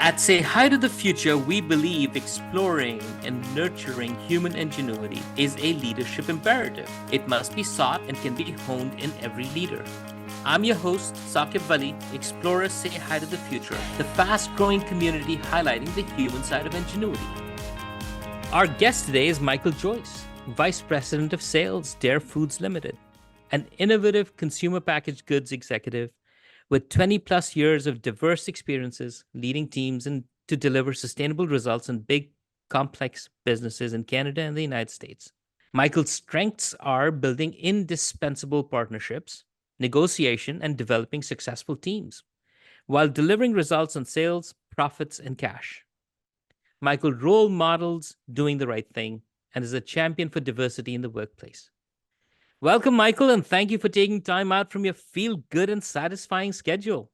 At Say Hi to the Future, we believe exploring and nurturing human ingenuity is a leadership imperative. It must be sought and can be honed in every leader. I'm your host, Saquib Vali. Explorers Say Hi to the Future, the fast growing community highlighting the human side of ingenuity. Our guest today is Michael Joyce, Vice President of Sales, Dare Foods Limited, an innovative consumer packaged goods executive with 20 plus years of diverse experiences leading teams and to deliver sustainable results in big, complex businesses in Canada and the United States. Michael's strengths are building indispensable partnerships, negotiation, and developing successful teams, while delivering results on sales, profits, and cash. Michael role models doing the right thing and is a champion for diversity in the workplace. Welcome, Michael, and thank you for taking time out from your feel good and satisfying schedule.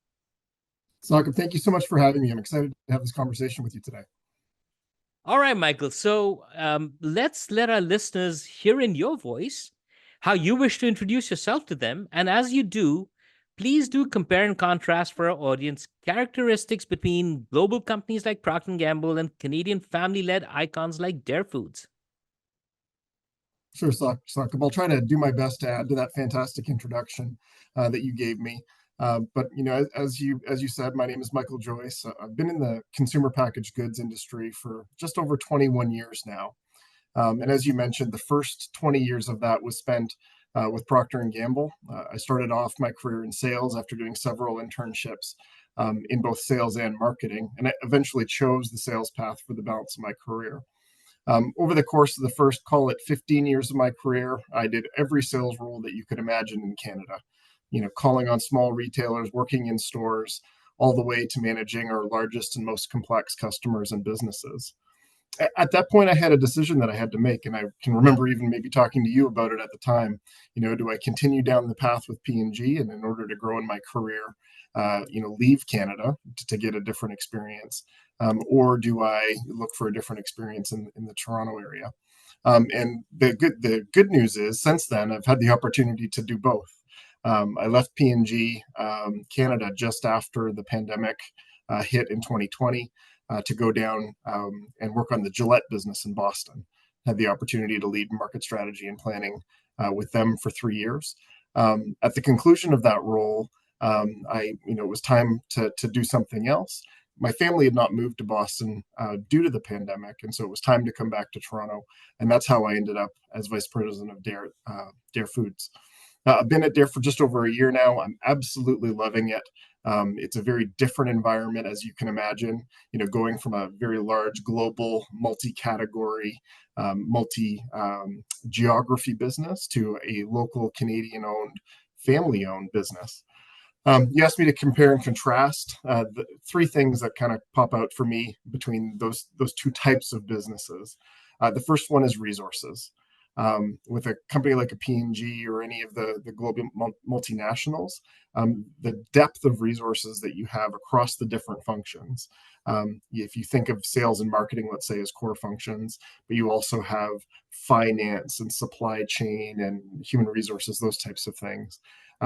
Saquib, thank you so much for having me. I'm excited to have this conversation with you today. All right, Michael. So let's let our listeners hear in your voice how you wish to introduce yourself to them. And as you do, please do compare and contrast for our audience characteristics between global companies like Procter& Gamble and Canadian family-led icons like Dare Foods. Sure, Saquib. I'll try to do my best to add to that fantastic introduction that you gave me. But as you said, my name is Michael Joyce. I've been in the consumer packaged goods industry for just over 21 years now. And as you mentioned, the first 20 years of that was spent with Procter& Gamble. I started off my career in sales after doing several internships in both sales and marketing, and I eventually chose the sales path for the balance of my career. Over the course of the first, call it 15 years of my career, I did every sales role that you could imagine in Canada. Calling on small retailers, working in stores, all the way to managing our largest and most complex customers and businesses. At that point, I had a decision that I had to make, and I can remember even maybe talking to you about it at the time. Do I continue down the path with P&G, and in order to grow in my career, leave Canada to get a different experience, or do I look for a different experience in the Toronto area? And the good news is, since then, I've had the opportunity to do both. I left P&G Canada just after the pandemic hit in 2020 to go down and work on the Gillette business in Boston. Had the opportunity to lead market strategy and planning with them for 3 years. At the conclusion of that role, it was time to do something else. My family had not moved to Boston due to the pandemic, and so it was time to come back to Toronto. And that's how I ended up as vice president of Dare Foods. I've been at Dare for just over a year now. I'm absolutely loving it. It's a very different environment, as you can imagine. Going from a very large global, multi-category, multi-geography business to a local Canadian-owned, family-owned business. You asked me to compare and contrast the three things that kind of pop out for me between those two types of businesses. The first one is resources. With a company like a P&G or any of the global multinationals, the depth of resources that you have across the different functions. If you think of sales and marketing, let's say, as core functions, but you also have finance and supply chain and human resources, those types of things.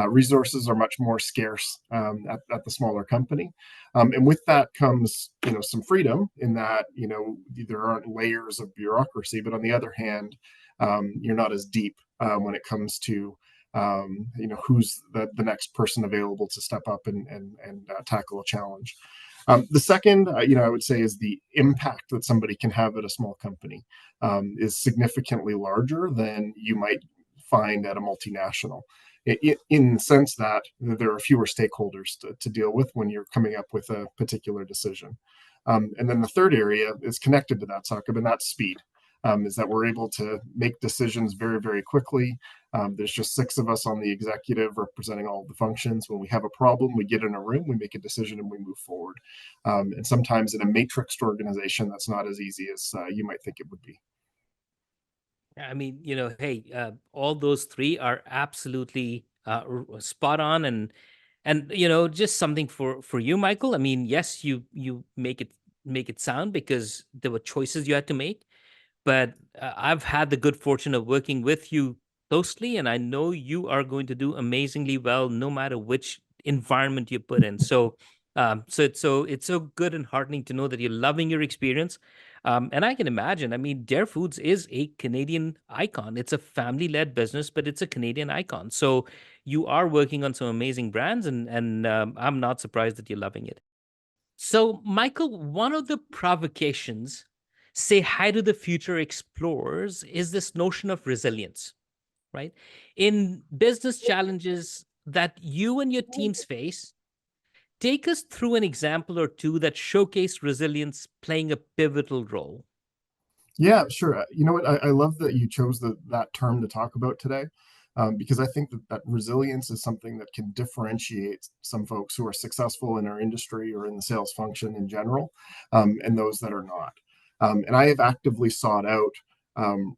Resources are much more scarce at the smaller company, and with that comes some freedom in that there aren't layers of bureaucracy, but on the other hand, you're not as deep when it comes to who's the next person available to step up and tackle a challenge. The second, I would say, is the impact that somebody can have at a small company is significantly larger than you might find at a multinational. In the sense that there are fewer stakeholders to deal with when you're coming up with a particular decision. And then the third area is connected to that, Saquib, and that's speed. Is that we're able to make decisions very, very quickly. There's just 6 of us on the executive representing all the functions. When we have a problem, we get in a room, we make a decision, and we move forward. And sometimes in a matrixed organization, that's not as easy as you might think it would be. I mean, hey, all those three are absolutely spot on, and just something for you, Michael. I mean, yes, you make it sound because there were choices you had to make, but I've had the good fortune of working with you closely, and I know you are going to do amazingly well no matter which environment you put in. So So it's so good and heartening to know that you're loving your experience. And I can imagine, I mean, Dare Foods is a Canadian icon. It's a family-led business, but it's a Canadian icon. So you are working on some amazing brands, and I'm not surprised that you're loving it. So, Michael, one of the provocations, say hi to the future explorers, is this notion of resilience, right? In business challenges that you and your teams face, take us through an example or two that showcase resilience playing a pivotal role. Yeah, sure. You know what? I love that you chose that term to talk about today, because I think that resilience is something that can differentiate some folks who are successful in our industry or in the sales function in general, and those that are not. And I have actively sought out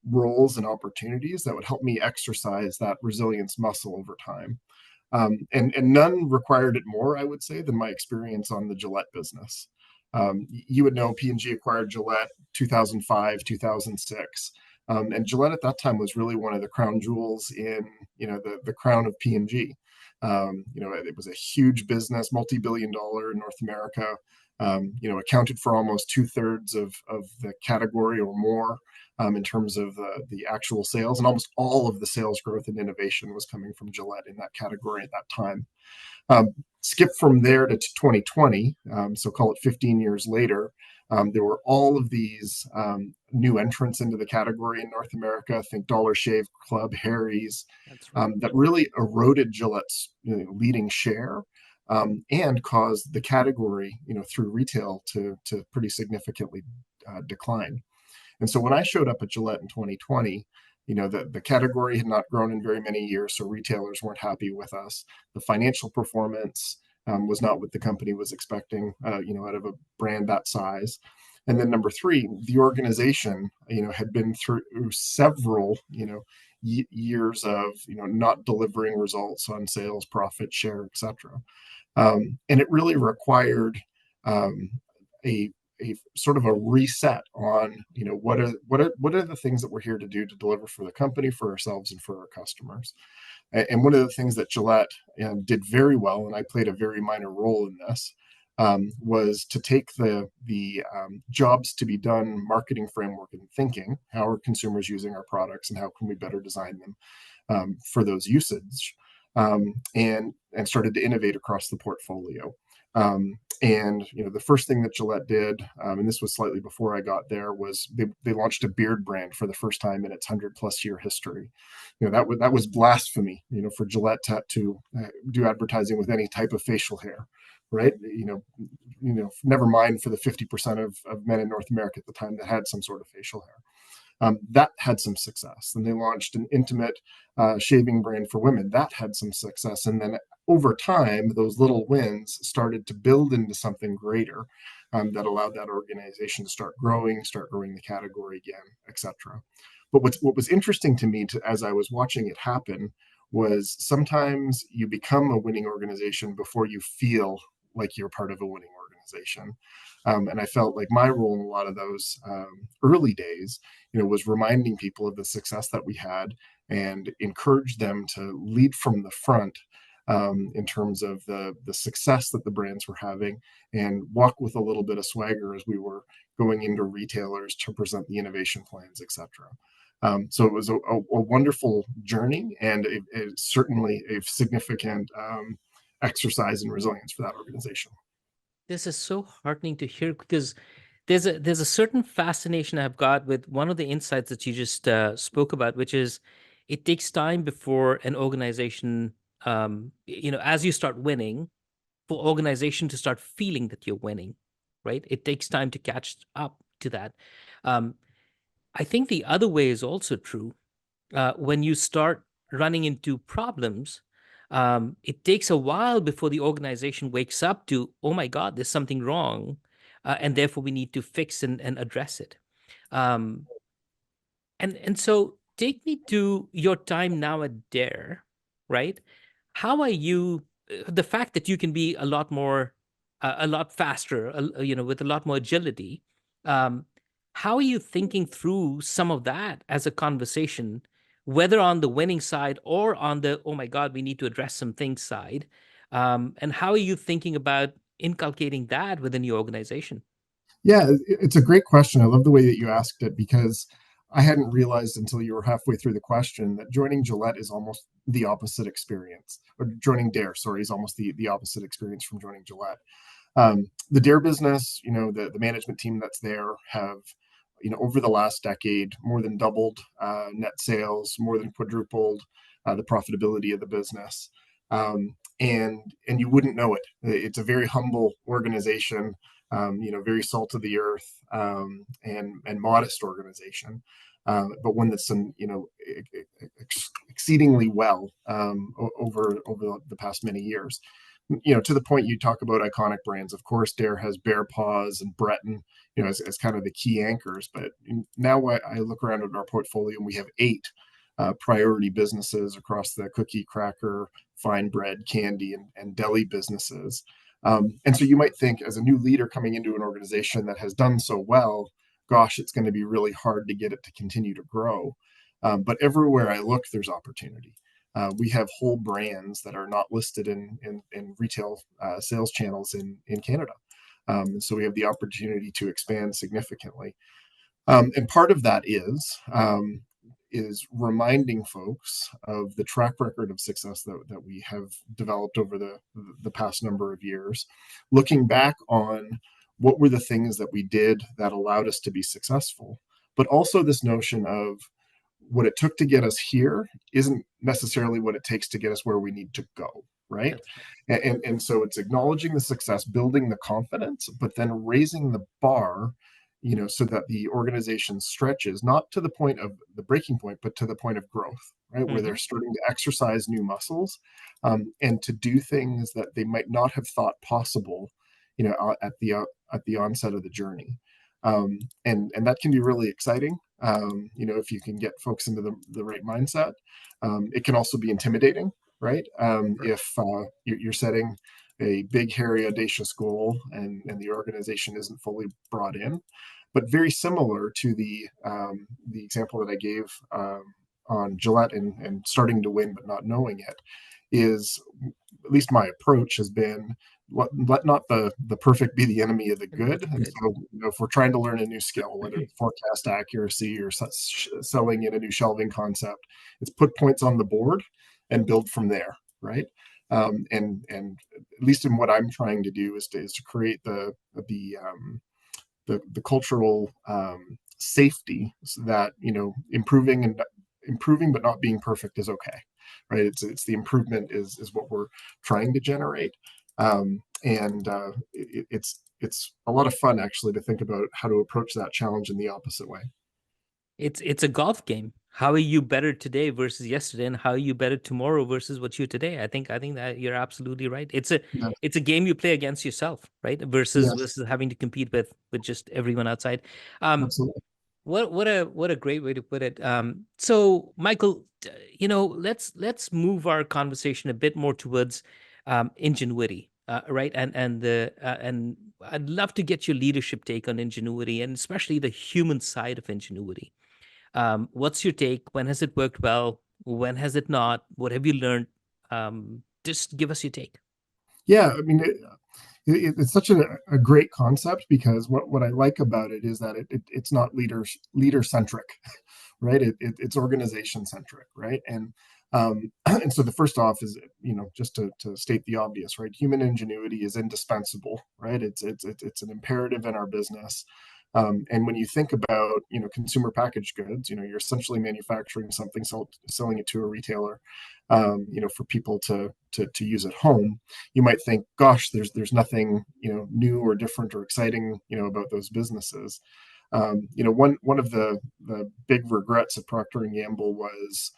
roles and opportunities that would help me exercise that resilience muscle over time. And none required it more, I would say, than my experience on the Gillette business. You would know P&G acquired Gillette 2005, 2006. And Gillette at that time was really one of the crown jewels in, the crown of P&G. It was a huge business, multi-billion dollar in North America, accounted for almost two-thirds of the category or more, in terms of the actual sales. And almost all of the sales growth and innovation was coming from Gillette in that category at that time. Skip from there to 2020, so call it 15 years later, there were all of these new entrants into the category in North America. Think Dollar Shave Club, Harry's, That's right. that really eroded Gillette's leading share, and caused the category, through retail to pretty significantly decline. And so when I showed up at Gillette in 2020, the category had not grown in very many years, so retailers weren't happy with us. The financial performance was not what the company was expecting, out of a brand that size. And then number three, the organization, had been through several, years of, not delivering results on sales, profit, share, etc. And it really required a sort of a reset on, what are the things that we're here to do to deliver for the company, for ourselves, and for our customers. And one of the things that Gillette did very well, and I played a very minor role in this, was to take the jobs to be done marketing framework and thinking, how are consumers using our products and how can we better design them for those usage, and started to innovate across the portfolio. And the first thing that Gillette did, and this was slightly before I got there, was they launched a beard brand for the first time in its 100+ year history. That was blasphemy, for Gillette to do advertising with any type of facial hair, right? Never mind for the 50% of men in North America at the time that had some sort of facial hair. That had some success. Then they launched an intimate shaving brand for women. That had some success. And then over time, those little wins started to build into something greater, that allowed that organization to start growing the category again, etc. But what was interesting to me as I was watching it happen was sometimes you become a winning organization before you feel like you're part of a winning organization. And I felt like my role in a lot of those early days, was reminding people of the success that we had and encourage them to lead from the front, in terms of the success that the brands were having, and walk with a little bit of swagger as we were going into retailers to present the innovation plans, etc. So it was a wonderful journey, and certainly a significant exercise in resilience for that organization. This is so heartening to hear because there's a certain fascination I've got with one of the insights that you just spoke about, which is it takes time before an organization, as you start winning, for organization to start feeling that you're winning, right? It takes time to catch up to that. Um, I think the other way is also true. When you start running into problems, it takes a while before the organization wakes up to, oh my God, there's something wrong, and therefore we need to fix and address it. Um, and so take me to your time now at Dare, right? How are you? The fact that you can be a lot faster, with a lot more agility. Um, how are you thinking through some of that as a conversation, whether on the winning side or on the oh my God, we need to address some things side? And how are you thinking about inculcating that within your organization? Yeah, it's a great question. I love the way that you asked it, because I hadn't realized until you were halfway through the question that joining Gillette is almost the opposite experience, or joining Dare, sorry, is almost the opposite experience from joining Gillette. The Dare business, the management team that's there have, over the last decade, more than doubled net sales, more than quadrupled the profitability of the business. And you wouldn't know it. It's a very humble organization, very salt of the earth, and modest organization, but one that's done, exceedingly well, over the past many years. To the point you talk about iconic brands. Of course, Dare has Bear Paws and Breton, as kind of the key anchors. But now I look around at our portfolio, and we have 8 priority businesses across the cookie, cracker, fine bread, candy, and deli businesses. And so you might think, as a new leader coming into an organization that has done so well, gosh, it's going to be really hard to get it to continue to grow. But everywhere I look, there's opportunity. We have whole brands that are not listed in retail sales channels in Canada. And so we have the opportunity to expand significantly. And part of that is reminding folks of the track record of success that we have developed over the past number of years, looking back on what were the things that we did that allowed us to be successful, but also this notion of what it took to get us here isn't necessarily what it takes to get us where we need to go, right? That's right. And so it's acknowledging the success, building the confidence, but then raising the bar, so that the organization stretches not to the point of the breaking point, but to the point of growth, right? Where they're Hmm. starting to exercise new muscles, and to do things that they might not have thought possible, at the onset of the journey. And that can be really exciting, if you can get folks into the right mindset. It can also be intimidating, right? If you're setting a big, hairy, audacious goal, and the organization isn't fully brought in. But very similar to the example that I gave, on Gillette and starting to win but not knowing it, is, at least my approach has been, let not the perfect be the enemy of the good. And Good. so, if we're trying to learn a new skill, whether it's forecast accuracy or selling in a new shelving concept, it's put points on the board and build from there, right? And at least in what I'm trying to do is to create the cultural safety, so that improving but not being perfect is okay, right? It's the improvement is what we're trying to generate. And it's a lot of fun, actually, to think about how to approach that challenge in the opposite way. It's a golf game. How are you better today versus yesterday, and how are you better tomorrow versus what you today? I think that you're absolutely right. Yeah. It's a game you play against yourself, right? Versus Yes, versus having to compete with just everyone outside. Um, absolutely. what a great way to put it. So Michael, let's move our conversation a bit more towards ingenuity, right? And I'd love to get your leadership take on ingenuity, and especially the human side of ingenuity. What's your take? When has it worked well? When has it not? What have you learned? Just give us your take. Yeah, I mean, it's such a great concept, because what I like about it is that it's not leader centric, right? It's organization centric, right? And so the first off is, just to state the obvious, right? Human ingenuity is indispensable, right? It's an imperative in our business. And when you think about, consumer packaged goods, you're essentially manufacturing something, selling it to a retailer, for people to use at home. You might think, gosh, there's nothing, new or different or exciting, about those businesses. One of the big regrets of Procter and Gamble was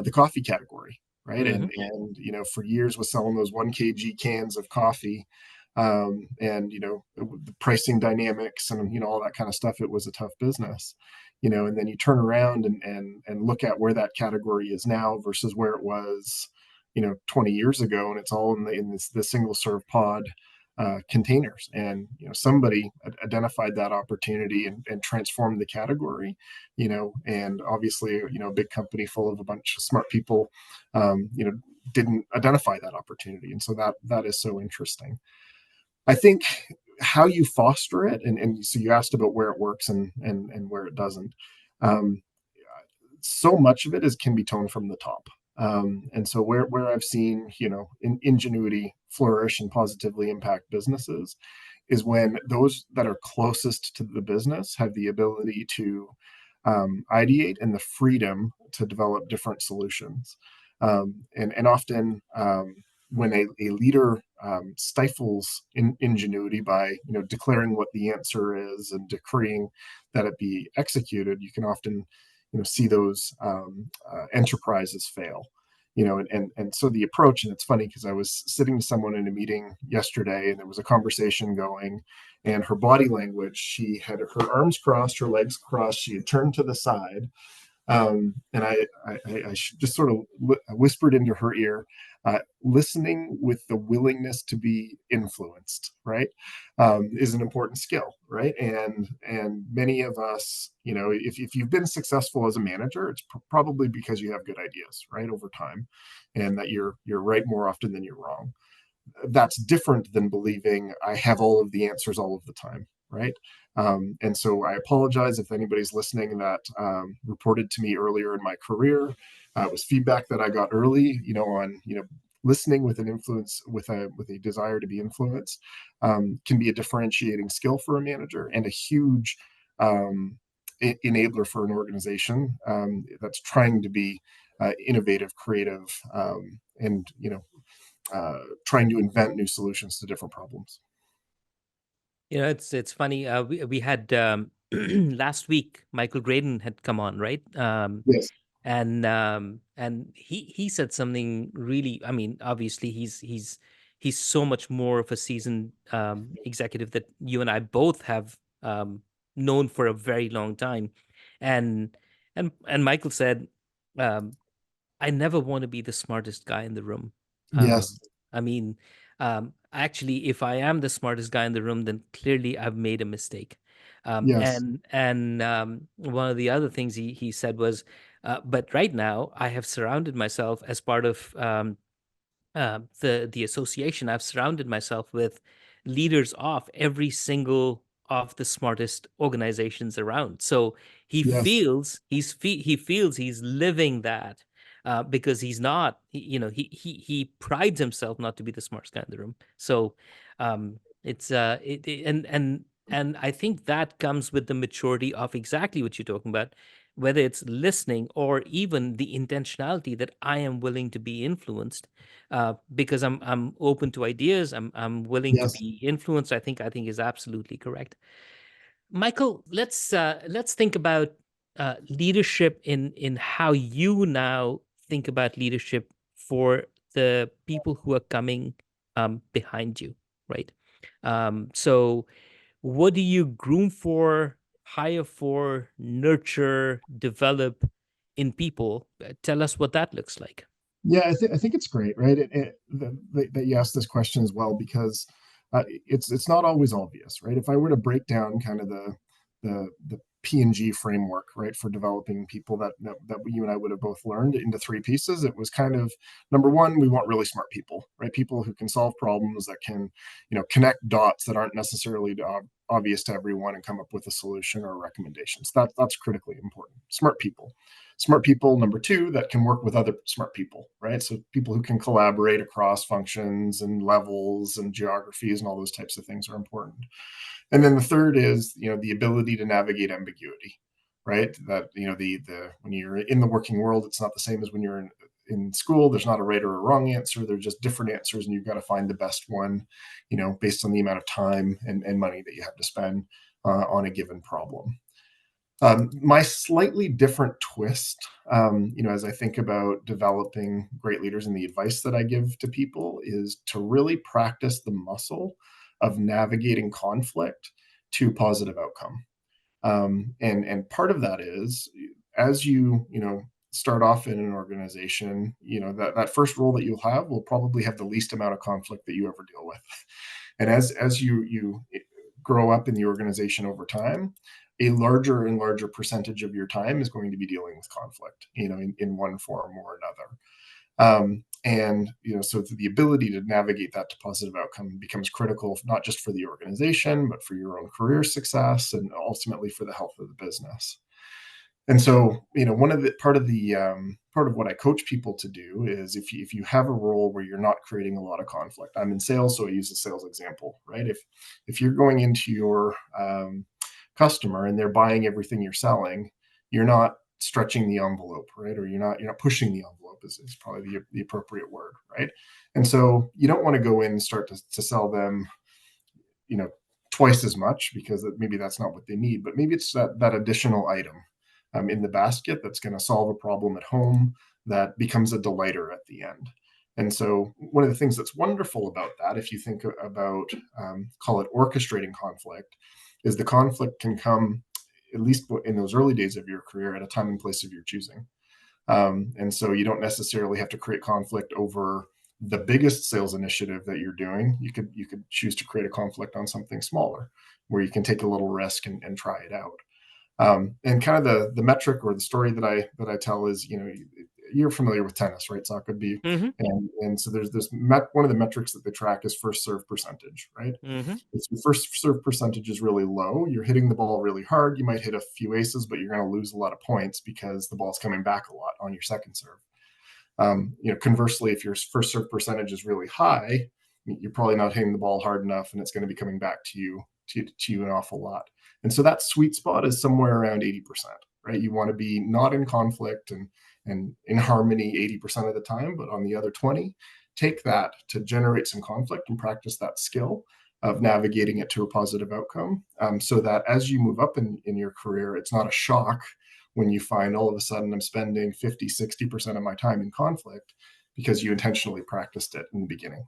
the coffee category, right? Hmm. And for years was selling those 1 kg cans of coffee, and the pricing dynamics and all that kind of stuff. It was a tough business, and then you turn around and look at where that category is now versus where it was, 20 years ago, and it's all the single serve pod containers. And somebody identified that opportunity and transformed the category. And obviously, a big company full of a bunch of smart people, didn't identify that opportunity. And so that is so interesting. I think how you foster it, and so you asked about where it works and where it doesn't. Um, so much of it is can be toned from the top. And so where I've seen, ingenuity flourish and positively impact businesses is when those that are closest to the business have the ability to ideate and the freedom to develop different solutions. And often when a leader stifles ingenuity by declaring what the answer is and decreeing that it be executed, you can often see those enterprises fail. And so the approach, and it's funny because I was sitting to someone in a meeting yesterday, and there was a conversation going, and her body language, she had her arms crossed, her legs crossed, she had turned to the side, and I just sort of whispered into her ear, listening with the willingness to be influenced, right, is an important skill, right? And many of us, if you've been successful as a manager, it's probably because you have good ideas, right, over time, and that you're right more often than you're wrong. That's different than believing I have all of the answers all of the time, right? And so I apologize if anybody's listening that reported to me earlier in my career. It was feedback that I got early, on listening with an influence with a desire to be influenced can be a differentiating skill for a manager and a huge enabler for an organization that's trying to be innovative, creative, and trying to invent new solutions to different problems. It's funny. We had last week Michael Graydon had come on, right? Yes. And he said something really. I mean, obviously he's so much more of a seasoned executive that you and I both have known for a very long time, and and Michael said, um, I never want to be the smartest guy in the room. Yes. I mean, actually, if I am the smartest guy in the room, then clearly I've made a mistake. Yes. And one of the other things he said was, but right now I have surrounded myself as part of the association. I've surrounded myself with leaders of every single of the smartest organizations around. So Yes. he feels he's living that because he's not. He prides himself not to be the smartest guy in the room. So it's and I think that comes with the maturity of exactly what you're talking about, whether it's listening or even the intentionality that I am willing to be influenced because I'm open to ideas. I'm willing to Yes. be influenced. I think is absolutely correct. Michael, let's think about leadership in how you now think about leadership for the people who are coming behind you, right? So, what do you groom for, hire for, nurture, develop in people? Tell us what that looks like. Yeah, I think it's great, right? That you asked this question as well because it's not always obvious, right? If I were to break down kind of the P&G framework, right, for developing people that you and I would have both learned into three pieces, it was kind of number one, we want really smart people, right? People who can solve problems, that can, connect dots that aren't necessarily obvious to everyone and come up with a solution or a recommendation. So that's critically important. Smart people. Smart people, number two, that can work with other smart people, right? So people who can collaborate across functions and levels and geographies and all those types of things are important. And then the third is, the ability to navigate ambiguity, right? That, the when you're in the working world, it's not the same as when you're in school. There's not a right or a wrong answer. There's just different answers, and you've got to find the best one, based on the amount of time and money that you have to spend on a given problem. My slightly different twist, as I think about developing great leaders and the advice that I give to people is to really practice the muscle of navigating conflict to positive outcome. And part of that is as start off in an organization, that first role that you'll have will probably have the least amount of conflict that you ever deal with. And as you grow up in the organization over time, a larger and larger percentage of your time is going to be dealing with conflict, in one form or another. And so the ability to navigate that to positive outcome becomes critical, not just for the organization, but for your own career success and ultimately for the health of the business. And so, one of the part of what I coach people to do is if you have a role where you're not creating a lot of conflict. I'm in sales, so I use a sales example, right? If you're going into your customer and they're buying everything you're selling, you're not stretching the envelope, right? Or you're not pushing the envelope is probably the appropriate word, right? And so you don't want to go in and start to sell them, you know, twice as much, because maybe that's not what they need, but maybe it's that additional item in the basket that's going to solve a problem at home that becomes a delighter at the end. And so one of the things that's wonderful about that, if you think about, call it orchestrating conflict, is the conflict can come, at least in those early days of your career, at a time and place of your choosing. And so you don't necessarily have to create conflict over the biggest sales initiative that you're doing. You could choose to create a conflict on something smaller, where you can take a little risk and try it out. And kind of the metric or the story that I tell is, you're familiar with tennis, right? Saquib. Mm-hmm. And so there's one of the metrics that they track is first serve percentage, right? Mm-hmm. If your first serve percentage is really low, you're hitting the ball really hard. You might hit a few aces, but you're going to lose a lot of points because the ball's coming back a lot on your second serve. Conversely, if your first serve percentage is really high, you're probably not hitting the ball hard enough, and it's going to be coming back to you an awful lot. And so that sweet spot is somewhere around 80%, right? You want to be not in conflict and in harmony 80% of the time, but on the other 20, take that to generate some conflict and practice that skill of navigating it to a positive outcome, so that as you move up in your career, it's not a shock when you find all of a sudden I'm spending 50, 60% of my time in conflict, because you intentionally practiced it in the beginning.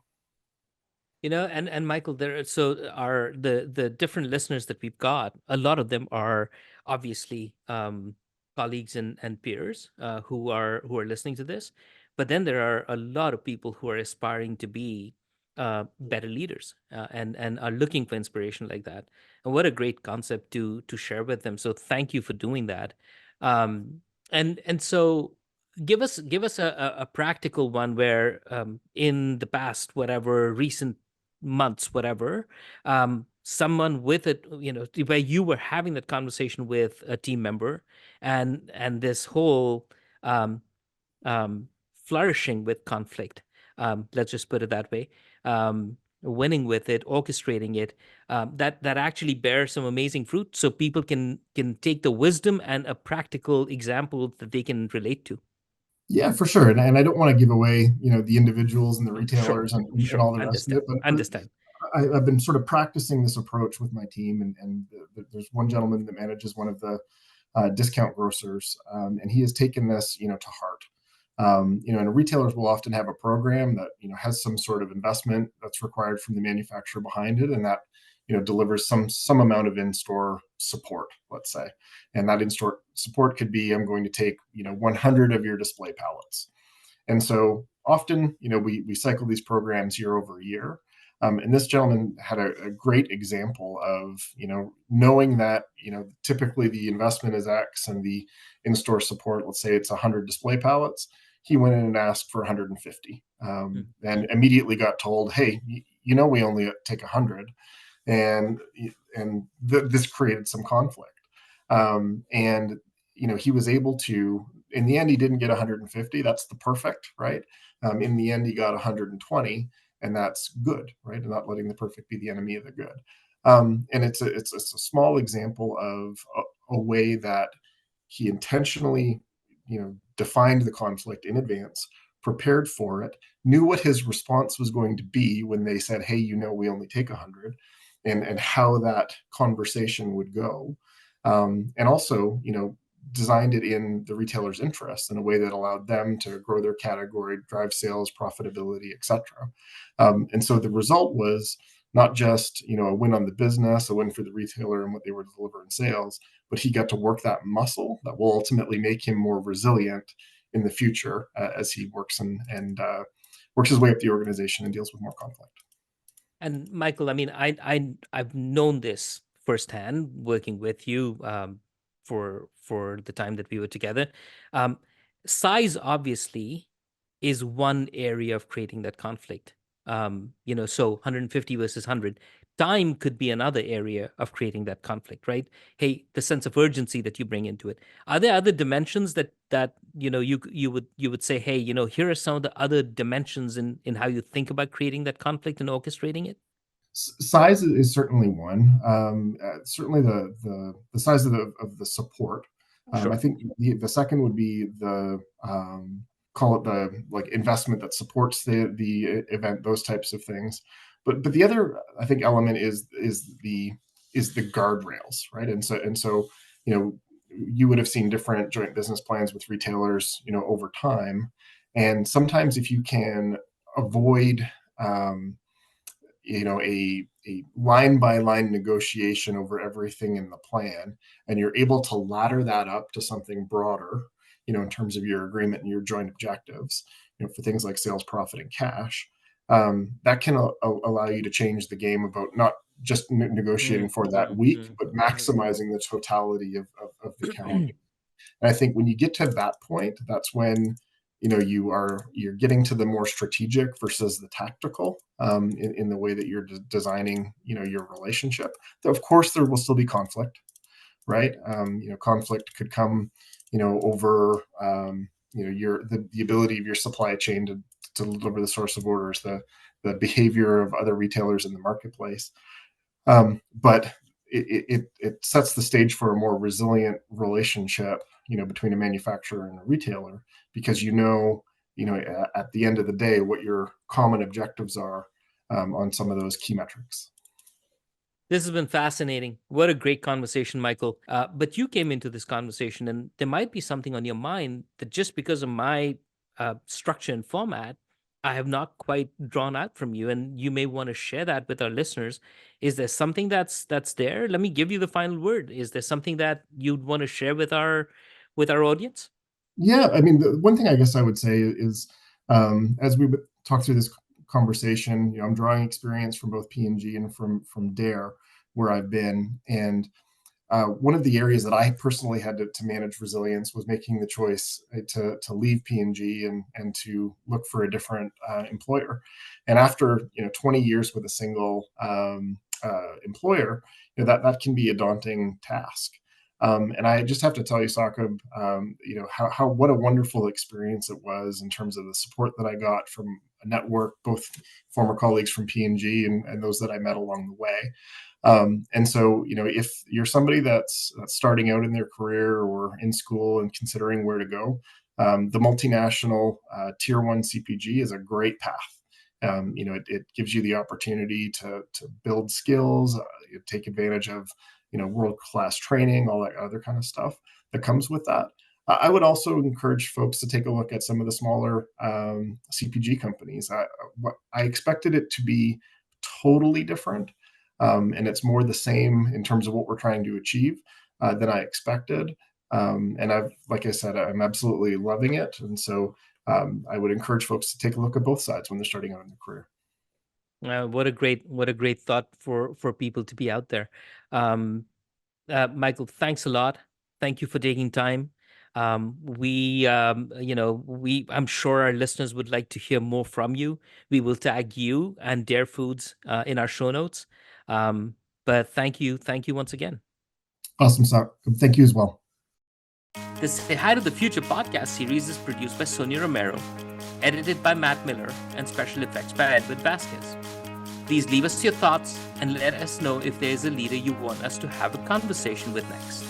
And Michael, so are the different listeners that we've got, a lot of them are obviously colleagues and peers who are listening to this, but then there are a lot of people who are aspiring to be better leaders, and are looking for inspiration like that. And what a great concept to share with them. So thank you for doing that. And so give us a practical one where, in the past, whatever recent months, whatever, someone with it, where you were having that conversation with a team member, and this whole um, um, flourishing with conflict, let's just put it that way, winning with it, orchestrating it, that actually bears some amazing fruit, so people can take the wisdom and a practical example that they can relate to. Yeah, for sure. And I don't want to give away, the individuals and the Sure, retailers and sure, all the rest of understand, it, but understand. I've been sort of practicing this approach with my team, and there's one gentleman that manages one of the discount grocers, and he has taken this, to heart. And retailers will often have a program that has some sort of investment that's required from the manufacturer behind it, and that delivers some amount of in-store support, let's say. And that in-store support could be, I'm going to take 100 of your display pallets. And so often, we cycle these programs year over year. And this gentleman had a great example of, knowing that, typically the investment is X and the in-store support, let's say it's 100 display pallets. He went in and asked for 150, and immediately got told, hey, we only take 100. And this created some conflict. And he was able to, in the end, he didn't get 150. That's the perfect, right? In the end, he got 120, and that's good, right? And not letting the perfect be the enemy of the good. And it's a small example of a way that he intentionally, defined the conflict in advance, prepared for it, knew what his response was going to be when they said, hey, we only take 100, and how that conversation would go. And also, designed it in the retailer's interest in a way that allowed them to grow their category, drive sales, profitability, etc. And so the result was not just a win on the business, a win for the retailer and what they were delivering sales, but he got to work that muscle that will ultimately make him more resilient in the future, as he works and works his way up the organization and deals with more conflict. And Michael, I mean, I've known this firsthand working with you, for the time that we were together. Um, Size obviously is one area of creating that conflict. So 150 versus 100. Time could be another area of creating that conflict, right? Hey, the sense of urgency that you bring into it. Are there other dimensions that you would say, hey, here are some of the other dimensions in how you think about creating that conflict and orchestrating it? Size is certainly one. Certainly the size of the support. I Sure. think the second would be the call it the like investment that supports the event, those types of things. But the other I think element is the guardrails, right? And so you would have seen different joint business plans with retailers over time, and sometimes if you can avoid a line by line negotiation over everything in the plan, and you're able to ladder that up to something broader, in terms of your agreement and your joint objectives, for things like sales, profit, and cash. That can allow you to change the game about not just negotiating for that week, but maximizing the totality of the calendar. And I think when you get to that point, that's when you're getting to the more strategic versus the tactical, in the way that you're designing your relationship. Though of course there will still be conflict, right? Conflict could come over the ability of your supply chain to deliver the source of orders, the behavior of other retailers in the marketplace. But it sets the stage for a more resilient relationship, between a manufacturer and a retailer, because at the end of the day what your common objectives are, on some of those key metrics. This has been fascinating. What a great conversation, Michael. But you came into this conversation, and there might be something on your mind that just because of my structure and format, I have not quite drawn out from you, and you may want to share that with our listeners. Is there something that's there? Let me give you the final word. Is there something that you'd want to share with our audience? Yeah, I mean, the one thing I guess I would say is, as we talk through this conversation, I'm drawing experience from both P&G and from Dare, where I've been. And one of the areas that I personally had to manage resilience was making the choice to leave P&G and to look for a different employer. And after 20 years with a single employer, that can be a daunting task. And I just have to tell you, Saquib, how what a wonderful experience it was in terms of the support that I got from a network, both former colleagues from P&G and those that I met along the way. And so, if you're somebody that's starting out in their career or in school and considering where to go, the multinational tier one CPG is a great path. It gives you the opportunity to build skills, take advantage of world-class training, all that other kind of stuff that comes with that. I would also encourage folks to take a look at some of the smaller CPG companies. I expected it to be totally different, and it's more the same in terms of what we're trying to achieve than I expected. And like I said, I'm absolutely loving it. And so I would encourage folks to take a look at both sides when they're starting out in their career. What a great thought for people to be out there. Michael, thanks a lot. Thank you for taking time. I'm sure our listeners would like to hear more from you. We will tag you and Dare Foods in our show notes. But thank you once again. Awesome, Sak. Thank you as well. The Say Hi to the Future podcast series is produced by Sonia Romero, edited by Matt Miller, and special effects by Edward Vasquez. Please leave us your thoughts and let us know if there is a leader you want us to have a conversation with next.